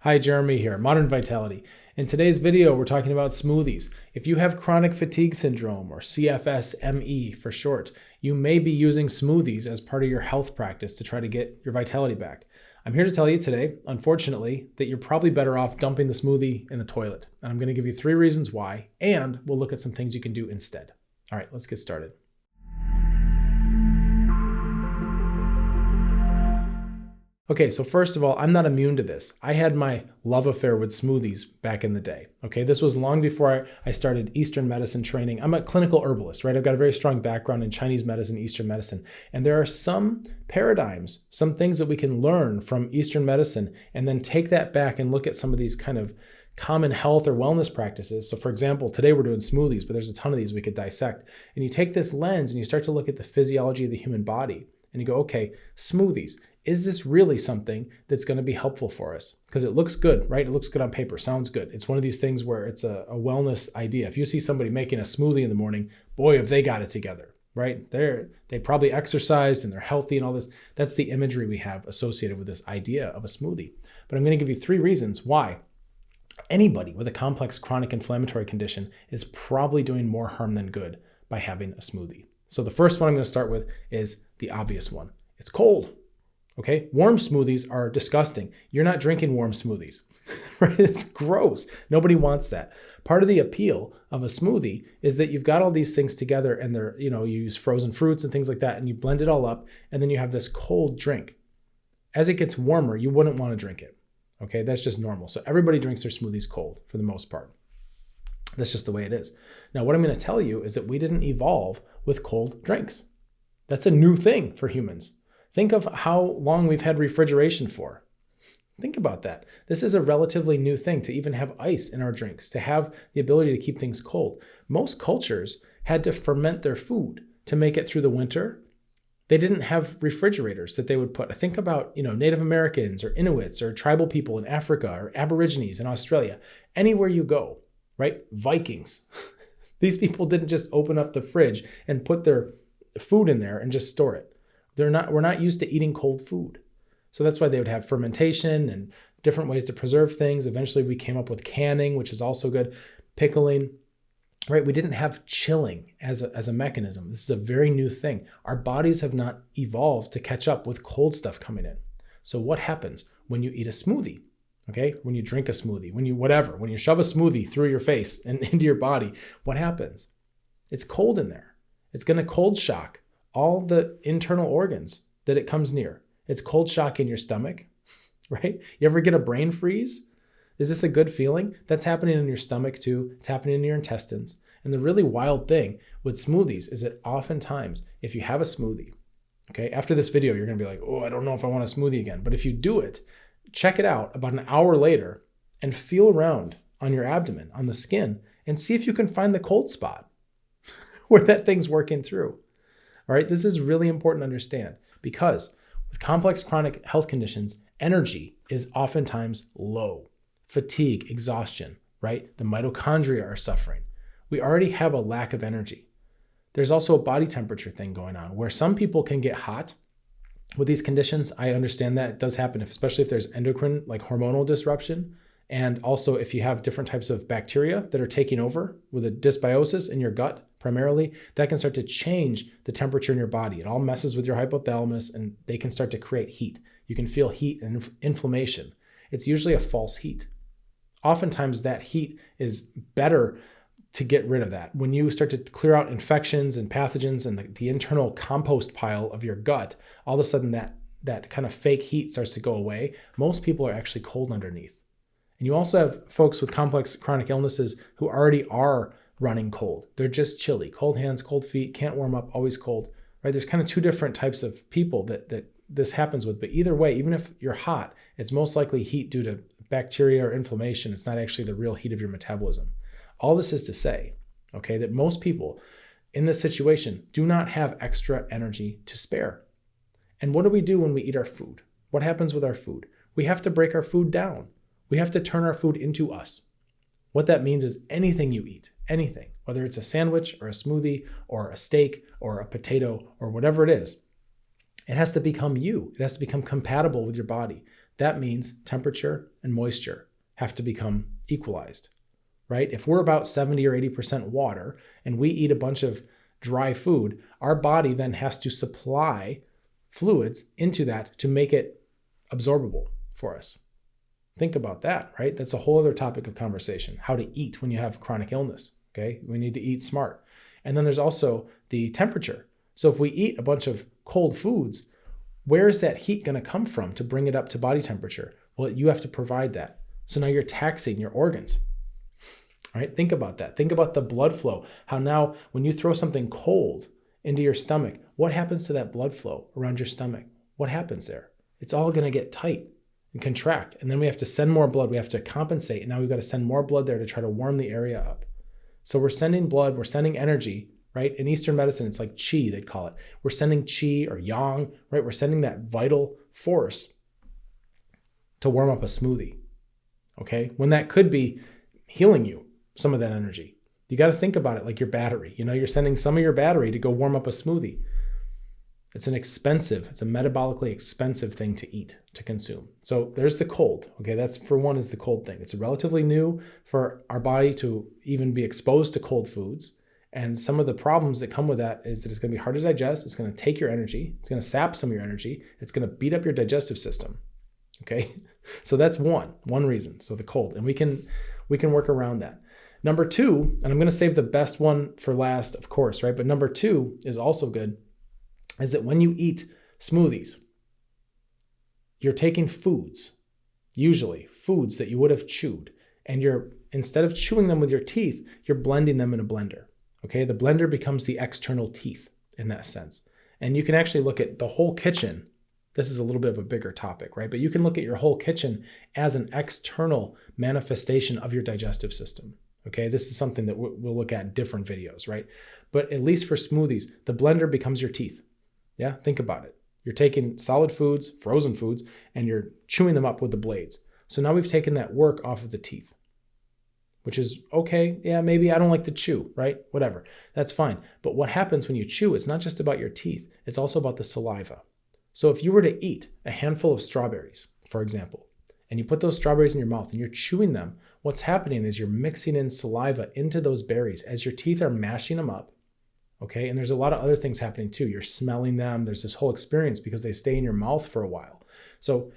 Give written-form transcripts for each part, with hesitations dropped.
Hi, Jeremy here, Modern Vitality. In today's video, we're talking about smoothies. If you have chronic fatigue syndrome, or CFS-ME for short, you may be using smoothies as part of your health practice to try to get your vitality back. I'm here to tell you today, unfortunately, that you're probably better off dumping the smoothie in the toilet. And I'm going to give you 3 reasons why, and we'll look at some things you can do instead. All right, let's get started. Okay, so first of all, I'm not immune to this. I had my love affair with smoothies back in the day. Okay, this was long before I started Eastern medicine training. I'm a clinical herbalist, right? I've got a very strong background in Chinese medicine, Eastern medicine. And there are some paradigms, some things that we can learn from Eastern medicine and then take that back and look at some of these kind of common health or wellness practices. So for example, today we're doing smoothies, but there's a ton of these we could dissect. And you take this lens and you start to look at the physiology of the human body and you go, okay, smoothies. Is this really something that's going to be helpful for us? Because it looks good, right? It looks good on paper, sounds good. It's one of these things where it's a wellness idea. If you see somebody making a smoothie in the morning, boy, have they got it together, right? They probably exercised and they're healthy and all this. That's the imagery we have associated with this idea of a smoothie. But I'm going to give you 3 reasons why anybody with a complex chronic inflammatory condition is probably doing more harm than good by having a smoothie. So the first one I'm going to start with is the obvious one. It's cold. Okay, warm smoothies are disgusting. You're not drinking warm smoothies, right? It's gross. Nobody wants that. Part of the appeal of a smoothie is that you've got all these things together and they're, you use frozen fruits and things like that and you blend it all up and then you have this cold drink. As it gets warmer, you wouldn't want to drink it. Okay, that's just normal. So everybody drinks their smoothies cold for the most part. That's just the way it is. Now, what I'm going to tell you is that we didn't evolve with cold drinks. That's a new thing for humans. Think of how long we've had refrigeration for. Think about that. This is a relatively new thing to even have ice in our drinks, to have the ability to keep things cold. Most cultures had to ferment their food to make it through the winter. They didn't have refrigerators that they would put. Think about, Native Americans or Inuits or tribal people in Africa or Aborigines in Australia. Anywhere you go, right? Vikings. These people didn't just open up the fridge and put their food in there and just store it. We're not used to eating cold food. So that's why they would have fermentation and different ways to preserve things. Eventually we came up with canning, which is also good, pickling, right? We didn't have chilling as a mechanism. This is a very new thing. Our bodies have not evolved to catch up with cold stuff coming in. So what happens when you eat a smoothie? Okay, when you drink a smoothie, when you shove a smoothie through your face and into your body, what happens? It's cold in there. It's going to cold shock all the internal organs that it comes near. It's cold shock in your stomach, right? You ever get a brain freeze? Is this a good feeling? That's happening in your stomach too. It's happening in your intestines. And the really wild thing with smoothies is that oftentimes, if you have a smoothie, okay, after this video, you're going to be like, oh, I don't know if I want a smoothie again. But if you do it, check it out about an hour later and feel around on your abdomen, on the skin, and see if you can find the cold spot where that thing's working through. All right, this is really important to understand because with complex chronic health conditions, energy is oftentimes low. Fatigue, exhaustion, right? The mitochondria are suffering. We already have a lack of energy. There's also a body temperature thing going on where some people can get hot with these conditions. I understand that it does happen, especially if there's endocrine, like hormonal disruption. And also if you have different types of bacteria that are taking over with a dysbiosis in your gut, primarily, that can start to change the temperature in your body. It all messes with your hypothalamus and they can start to create heat. You can feel heat and inflammation. It's usually a false heat. Oftentimes that heat is better to get rid of that. When you start to clear out infections and pathogens and the internal compost pile of your gut, all of a sudden that kind of fake heat starts to go away. Most people are actually cold underneath. And you also have folks with complex chronic illnesses who already are running cold. They're just chilly, cold hands, cold feet, can't warm up, always cold, right? There's kind of 2 different types of people that this happens with. But either way, even if you're hot, it's most likely heat due to bacteria or inflammation. It's not actually the real heat of your metabolism. All this is to say, okay, that most people in this situation do not have extra energy to spare. And what do we do when we eat our food? What happens with our food? We have to break our food down. We have to turn our food into us. What that means is anything you eat, anything, whether it's a sandwich or a smoothie or a steak or a potato or whatever it is, it has to become you. It has to become compatible with your body. that means temperature and moisture have to become equalized, right? If we're about 70 or 80% water and we eat a bunch of dry food, our body then has to supply fluids into that to make it absorbable for us. Think about that, right? That's a whole other topic of conversation, how to eat when you have chronic illness, okay? We need to eat smart. And then there's also the temperature. So if we eat a bunch of cold foods, where is that heat going to come from to bring it up to body temperature? Well, you have to provide that. So now you're taxing your organs, right? Think about that. Think about the blood flow. How now when you throw something cold into your stomach, what happens to that blood flow around your stomach? What happens there? It's all going to get tight and contract. And then we have to send more blood. We have to compensate. And now we've got to send more blood there to try to warm the area up. So we're sending blood, we're sending energy, right? In Eastern medicine, it's like qi, they'd call it. We're sending qi or yang, right? We're sending that vital force to warm up a smoothie, okay? When that could be healing you, some of that energy. You got to think about it like your battery. You're sending some of your battery to go warm up a smoothie. It's a metabolically expensive thing to eat, to consume. So there's the cold. Okay, that's for one is the cold thing. It's relatively new for our body to even be exposed to cold foods. And some of the problems that come with that is that it's going to be hard to digest. It's going to take your energy. It's going to sap some of your energy. It's going to beat up your digestive system. Okay, so that's one reason. So the cold, and we can work around that. Number two, and I'm going to save the best one for last, of course, right? But number two is also good. Is that when you eat smoothies, you're taking foods, usually foods that you would have chewed, and instead of chewing them with your teeth, you're blending them in a blender. Okay, the blender becomes the external teeth in that sense. And you can actually look at the whole kitchen. This is a little bit of a bigger topic, right? But you can look at your whole kitchen as an external manifestation of your digestive system. Okay, this is something that we'll look at in different videos, right? But at least for smoothies, the blender becomes your teeth. Yeah, think about it. You're taking solid foods, frozen foods, and you're chewing them up with the blades. So now we've taken that work off of the teeth, which is okay. Yeah, maybe I don't like to chew, right? Whatever. That's fine. But what happens when you chew, it's not just about your teeth. It's also about the saliva. So if you were to eat a handful of strawberries, for example, and you put those strawberries in your mouth and you're chewing them, what's happening is you're mixing in saliva into those berries as your teeth are mashing them up. Okay, and there's a lot of other things happening too. You're smelling them. There's this whole experience because they stay in your mouth for a while. So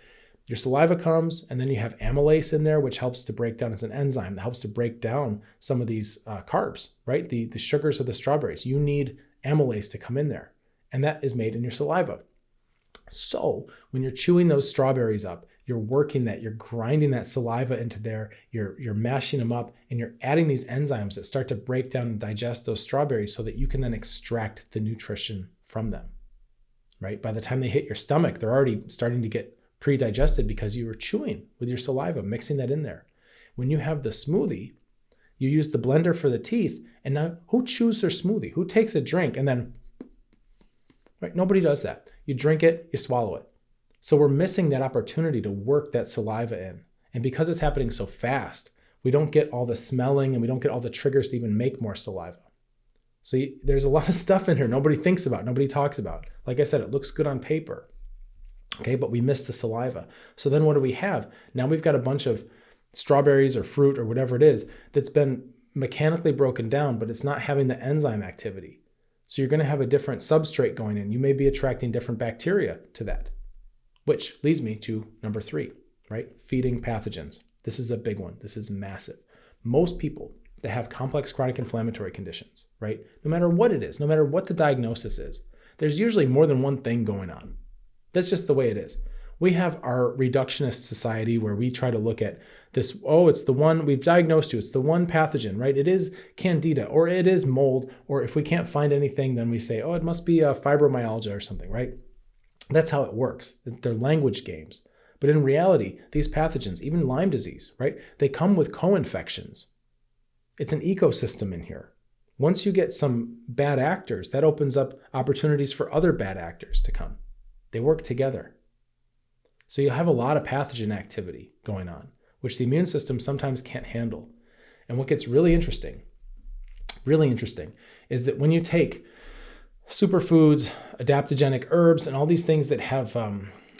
your saliva comes, and then you have amylase in there, which helps to break down. It's an enzyme that helps to break down some of these carbs, right? The sugars of the strawberries. You need amylase to come in there, and that is made in your saliva. So when you're chewing those strawberries up, you're working that, you're grinding that saliva into there, you're mashing them up, and you're adding these enzymes that start to break down and digest those strawberries so that you can then extract the nutrition from them, right? By the time they hit your stomach, they're already starting to get pre-digested because you were chewing with your saliva, mixing that in there. When you have the smoothie, you use the blender for the teeth, and now who chews their smoothie? Who takes a drink and then, right? Nobody does that. You drink it, you swallow it. So we're missing that opportunity to work that saliva in. And because it's happening so fast, we don't get all the smelling and we don't get all the triggers to even make more saliva. So there's a lot of stuff in here nobody thinks about, nobody talks about. Like I said, it looks good on paper, okay, but we miss the saliva. So then what do we have? Now we've got a bunch of strawberries or fruit or whatever it is that's been mechanically broken down, but it's not having the enzyme activity. So you're going to have a different substrate going in. You may be attracting different bacteria to that. Which leads me to number 3, right? Feeding pathogens. This is a big one. This is massive. Most people that have complex chronic inflammatory conditions, right? No matter what it is, no matter what the diagnosis is, there's usually more than one thing going on. That's just the way it is. We have our reductionist society where we try to look at this, it's the one we've diagnosed you. It's the one pathogen, right? It is candida or it is mold, or if we can't find anything, then we say, it must be a fibromyalgia or something, right? That's how it works. They're language games. But in reality, these pathogens, even Lyme disease, right? They come with co-infections. It's an ecosystem in here. Once you get some bad actors, that opens up opportunities for other bad actors to come. They work together. So you have a lot of pathogen activity going on, which the immune system sometimes can't handle. And what gets really interesting, is that when you take superfoods, adaptogenic herbs, and all these things that have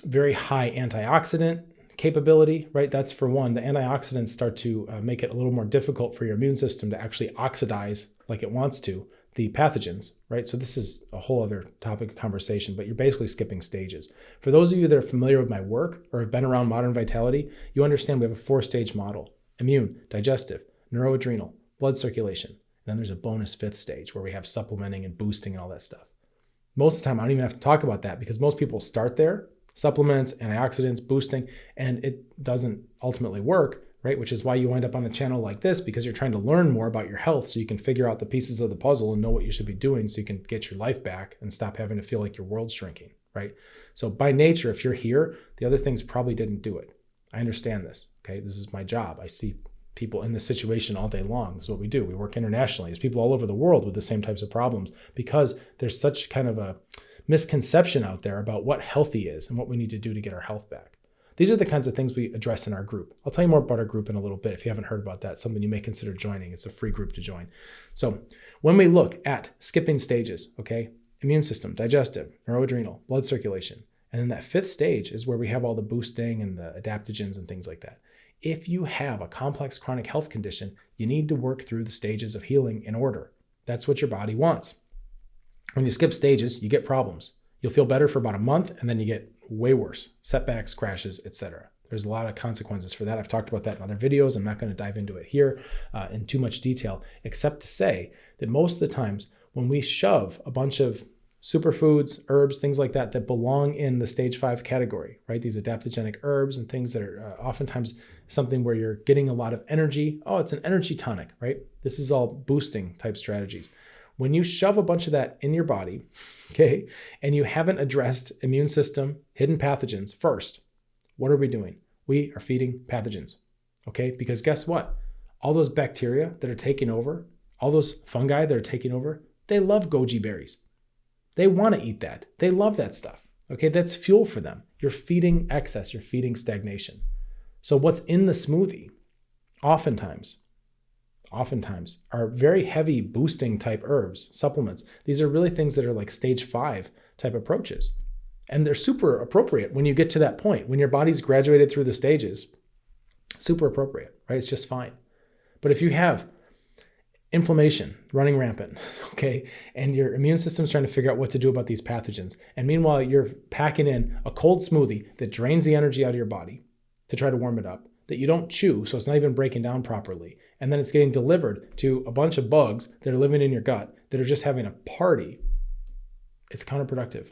very high antioxidant capability, right? That's for one. The antioxidants start to make it a little more difficult for your immune system to actually oxidize like it wants to the pathogens, right? So this is a whole other topic of conversation, but you're basically skipping stages. For those of you that are familiar with my work or have been around modern vitality, you understand we have a 4-stage model: immune, digestive, neuroadrenal, blood circulation. And then there's a bonus 5th stage where we have supplementing and boosting and all that stuff. Most of the time, I don't even have to talk about that because most people start there, supplements, antioxidants, boosting, and it doesn't ultimately work, right? Which is why you wind up on a channel like this, because you're trying to learn more about your health so you can figure out the pieces of the puzzle and know what you should be doing so you can get your life back and stop having to feel like your world's shrinking, right? So by nature, if you're here, the other things probably didn't do it. I understand this, okay? This is my job. I see people in this situation all day long. This is what we do. We work internationally. There's people all over the world with the same types of problems because there's such kind of a misconception out there about what healthy is and what we need to do to get our health back. These are the kinds of things we address in our group. I'll tell you more about our group in a little bit. If you haven't heard about that, something you may consider joining. It's a free group to join. So when we look at skipping stages, okay, immune system, digestive, neuroadrenal, blood circulation, and then that 5th stage is where we have all the boosting and the adaptogens and things like that. If you have a complex chronic health condition, you need to work through the stages of healing in order. That's what your body wants. When you skip stages, you get problems. You'll feel better for about a month, and then you get way worse: setbacks, crashes, etc. There's a lot of consequences for that. I've talked about that in other videos. I'm not going to dive into it here in too much detail, except to say that most of the times when we shove a bunch of superfoods, herbs, things like that, that belong in the stage 5 category, right? These adaptogenic herbs and things that are oftentimes something where you're getting a lot of energy. Oh, it's an energy tonic, right? This is all boosting type strategies. When you shove a bunch of that in your body, okay, and you haven't addressed immune system, hidden pathogens first, what are we doing? We are feeding pathogens, okay? Because guess what? All those bacteria that are taking over, all those fungi that are taking over, they love goji berries. They want to eat that. They love that stuff. Okay, that's fuel for them. You're feeding excess. You're feeding stagnation. So what's in the smoothie oftentimes are very heavy boosting type herbs, supplements. These are really things that are like stage 5 type approaches. And they're super appropriate when you get to that point. When your body's graduated through the stages, super appropriate, right? It's just fine. But if you have inflammation running rampant, okay, and your immune system's trying to figure out what to do about these pathogens, and meanwhile you're packing in a cold smoothie that drains the energy out of your body to try to warm it up, that you don't chew, so it's not even breaking down properly, and then it's getting delivered to a bunch of bugs that are living in your gut that are just having a party, it's counterproductive.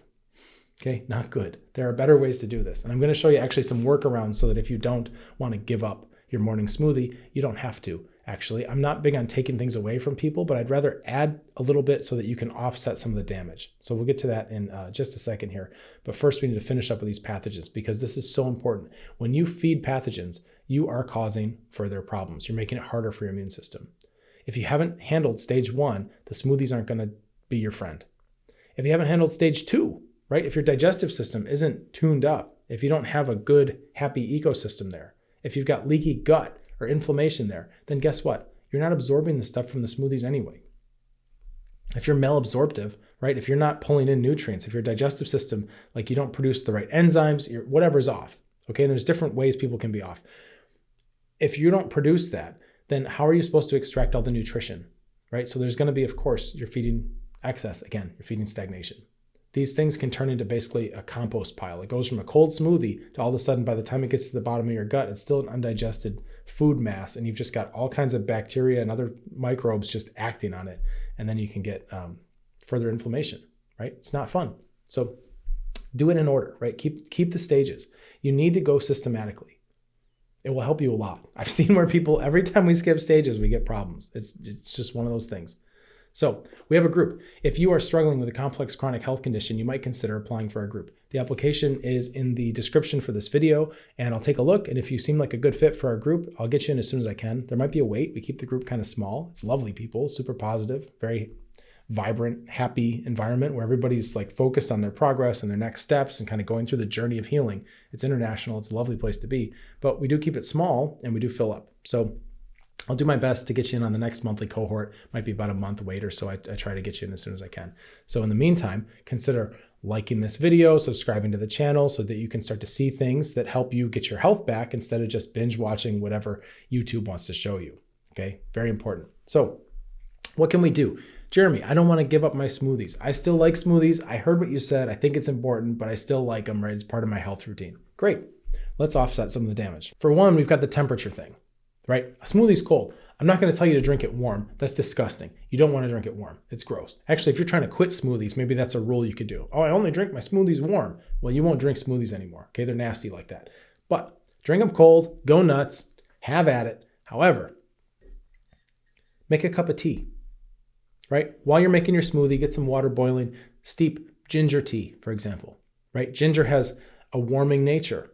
Okay, not good. There are better ways to do this, and I'm going to show you actually some workarounds so that if you don't want to give up your morning smoothie, you don't have to. Actually, I'm not big on taking things away from people, but I'd rather add a little bit so that you can offset some of the damage. So we'll get to that in just a second here. But first, we need to finish up with these pathogens because this is so important. When you feed pathogens, you are causing further problems. You're making it harder for your immune system. If you haven't handled stage 1, the smoothies aren't going to be your friend. If you haven't handled stage 2, right? If your digestive system isn't tuned up, if you don't have a good, happy ecosystem there, if you've got leaky gut, or inflammation there, then guess what? You're not absorbing the stuff from the smoothies anyway. If you're malabsorptive, right? If you're not pulling in nutrients, if your digestive system, like you don't produce the right enzymes, whatever's off, okay? And there's different ways people can be off. If you don't produce that, then how are you supposed to extract all the nutrition, right? So there's gonna be, of course, you're feeding excess. Again, you're feeding stagnation. These things can turn into basically a compost pile. It goes from a cold smoothie to all of a sudden, by the time it gets to the bottom of your gut, it's still an undigested food mass, and you've just got all kinds of bacteria and other microbes just acting on it, and then you can get further inflammation, right? It's not fun. So do it in order, right? Keep the stages. You need to go systematically. It will help you a lot. I've seen where people, every time we skip stages, we get problems. It's just one of those things. So we have a group. If you are struggling with a complex chronic health condition, you might consider applying for our group. The application is in the description for this video, and I'll take a look. And if you seem like a good fit for our group, I'll get you in as soon as I can. There might be a wait. We keep the group kind of small. It's lovely people, super positive, very vibrant, happy environment where everybody's like focused on their progress and their next steps and kind of going through the journey of healing. It's international. It's a lovely place to be, but we do keep it small and we do fill up. So I'll do my best to get you in on the next monthly cohort. Might be about a month wait or so. I try to get you in as soon as I can. So in the meantime, consider liking this video, subscribing to the channel so that you can start to see things that help you get your health back instead of just binge watching whatever YouTube wants to show you. Okay, very important. So what can we do? Jeremy, I don't want to give up my smoothies. I still like smoothies. I heard what you said. I think it's important, but I still like them, right? It's part of my health routine. Great. Let's offset some of the damage. For one, we've got the temperature thing, right? A smoothie's cold. I'm not going to tell you to drink it warm. That's disgusting. You don't want to drink it warm. It's gross. Actually, if you're trying to quit smoothies, maybe that's a rule you could do. Oh, I only drink my smoothies warm. Well, you won't drink smoothies anymore. Okay, they're nasty like that. But drink them cold, go nuts, have at it. However, make a cup of tea, right? While you're making your smoothie, get some water boiling, steep ginger tea, for example, right? Ginger has a warming nature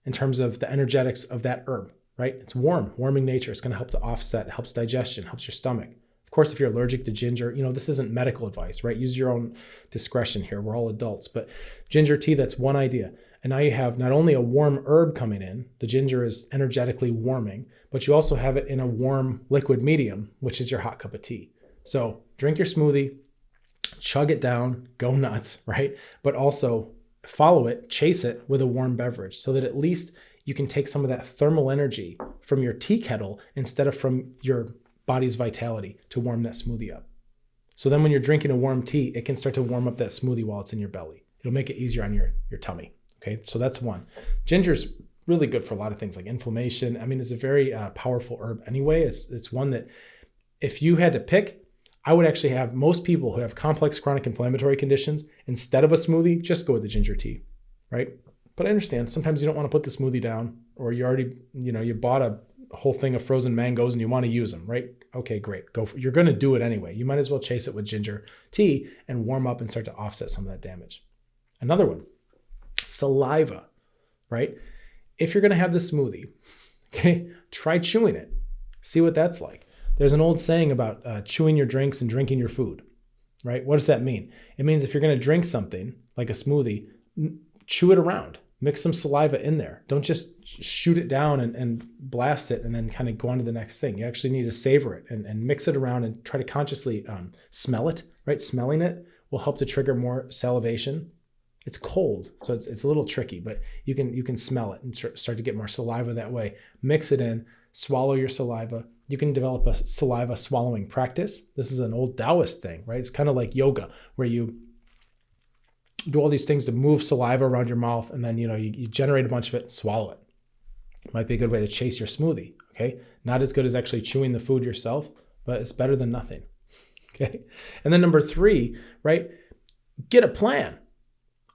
in terms of the energetics of that herb, right? It's warming nature. It's going to help to offset, it helps digestion, helps your stomach. Of course, if you're allergic to ginger, this isn't medical advice, right? Use your own discretion here. We're all adults, but ginger tea, that's one idea. And now you have not only a warm herb coming in, the ginger is energetically warming, but you also have it in a warm liquid medium, which is your hot cup of tea. So drink your smoothie, chug it down, go nuts, right? But also follow it, chase it with a warm beverage so that at least you can take some of that thermal energy from your tea kettle instead of from your body's vitality to warm that smoothie up. So then when you're drinking a warm tea, it can start to warm up that smoothie while it's in your belly. It'll make it easier on your tummy. Okay, so that's one. Ginger's really good for a lot of things like inflammation. I mean, it's a very powerful herb anyway. It's one that if you had to pick, I would actually have most people who have complex chronic inflammatory conditions, instead of a smoothie, just go with the ginger tea, right? But I understand sometimes you don't want to put the smoothie down, or you already, you bought a whole thing of frozen mangoes and you want to use them, right? Okay, great. Go you're going to do it anyway. You might as well chase it with ginger tea and warm up and start to offset some of that damage. Another one, saliva, right? If you're going to have the smoothie, okay, try chewing it. See what that's like. There's an old saying about chewing your drinks and drinking your food, right? What does that mean? It means if you're going to drink something like a smoothie, chew it around. Mix some saliva in there. Don't just shoot it down and blast it and then kind of go on to the next thing. You actually need to savor it and mix it around and try to consciously smell it, right? Smelling it will help to trigger more salivation. It's cold, so it's a little tricky, but you can smell it and start to get more saliva that way. Mix it in, swallow your saliva. You can develop a saliva swallowing practice. This is an old Taoist thing, right? It's kind of like yoga, where you do all these things to move saliva around your mouth, and then you generate a bunch of it and swallow it. Might be a good way to chase your smoothie, okay? Not as good as actually chewing the food yourself, but it's better than nothing, okay? And then number 3, right? Get a plan.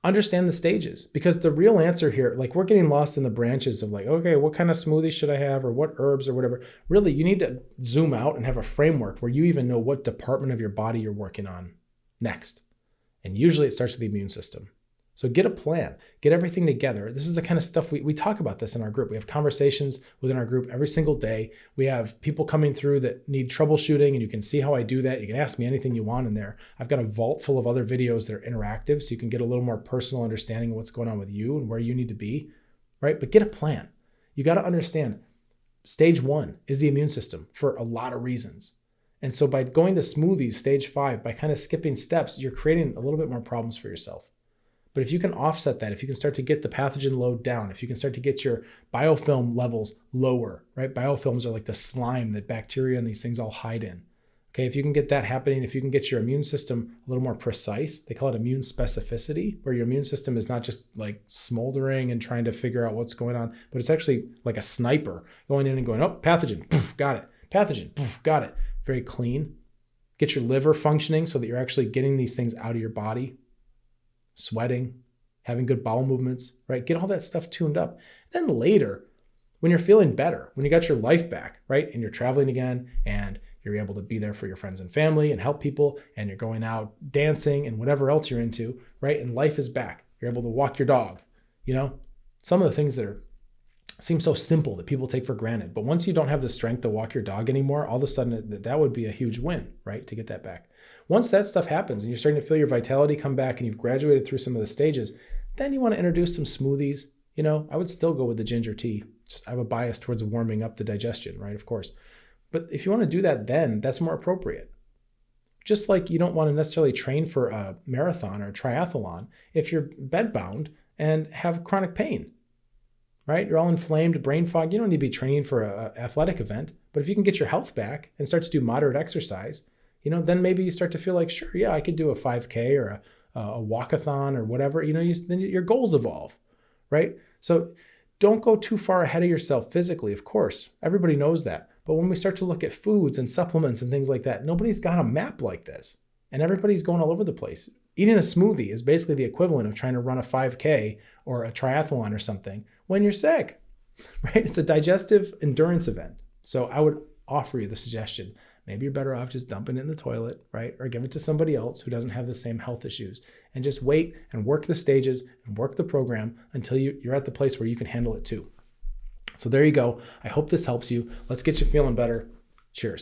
Understand the stages, because the real answer here, like we're getting lost in the branches of like, okay, what kind of smoothie should I have, or what herbs or whatever. Really, you need to zoom out and have a framework where you even know what department of your body you're working on next. And usually it starts with the immune system. So get a plan, get everything together. This is the kind of stuff we talk about this in our group. We have conversations within our group every single day. We have people coming through that need troubleshooting, and you can see how I do that. You can ask me anything you want in there. I've got a vault full of other videos that are interactive, so you can get a little more personal understanding of what's going on with you and where you need to be, right? But get a plan. You got to understand stage 1 is the immune system for a lot of reasons. And so by going to smoothies, stage 5, by kind of skipping steps, you're creating a little bit more problems for yourself. But if you can offset that, if you can start to get the pathogen load down, if you can start to get your biofilm levels lower, right? Biofilms are like the slime that bacteria and these things all hide in. Okay, if you can get that happening, if you can get your immune system a little more precise, they call it immune specificity, where your immune system is not just like smoldering and trying to figure out what's going on, but it's actually like a sniper going in and going, oh, pathogen, poof, got it. Pathogen, poof, got it. Very clean. Get your liver functioning so that you're actually getting these things out of your body. Sweating, having good bowel movements, right? Get all that stuff tuned up. Then later, when you're feeling better, when you got your life back, right? And you're traveling again, and you're able to be there for your friends and family and help people, and you're going out dancing and whatever else you're into, right? And life is back. You're able to walk your dog, some of the things that seem so simple that people take for granted. But once you don't have the strength to walk your dog anymore, all of a sudden that would be a huge win, right? To get that back. Once that stuff happens and you're starting to feel your vitality come back and you've graduated through some of the stages, then you want to introduce some smoothies. I would still go with the ginger tea. Just I have a bias towards warming up the digestion, right? Of course. But if you want to do that, then that's more appropriate. Just like you don't want to necessarily train for a marathon or a triathlon if you're bedbound and have chronic pain, right? You're all inflamed, brain fog. You don't need to be training for an athletic event. But if you can get your health back and start to do moderate exercise, then maybe you start to feel like, sure, yeah, I could do a 5K or a walkathon or whatever. Then your goals evolve, right? So don't go too far ahead of yourself physically, of course. Everybody knows that. But when we start to look at foods and supplements and things like that, nobody's got a map like this. And everybody's going all over the place. Eating a smoothie is basically the equivalent of trying to run a 5K or a triathlon or something when you're sick, right? It's a digestive endurance event. So I would offer you the suggestion, maybe you're better off just dumping it in the toilet, right? Or give it to somebody else who doesn't have the same health issues and just wait and work the stages and work the program until you're at the place where you can handle it too. So there you go. I hope this helps you. Let's get you feeling better. Cheers.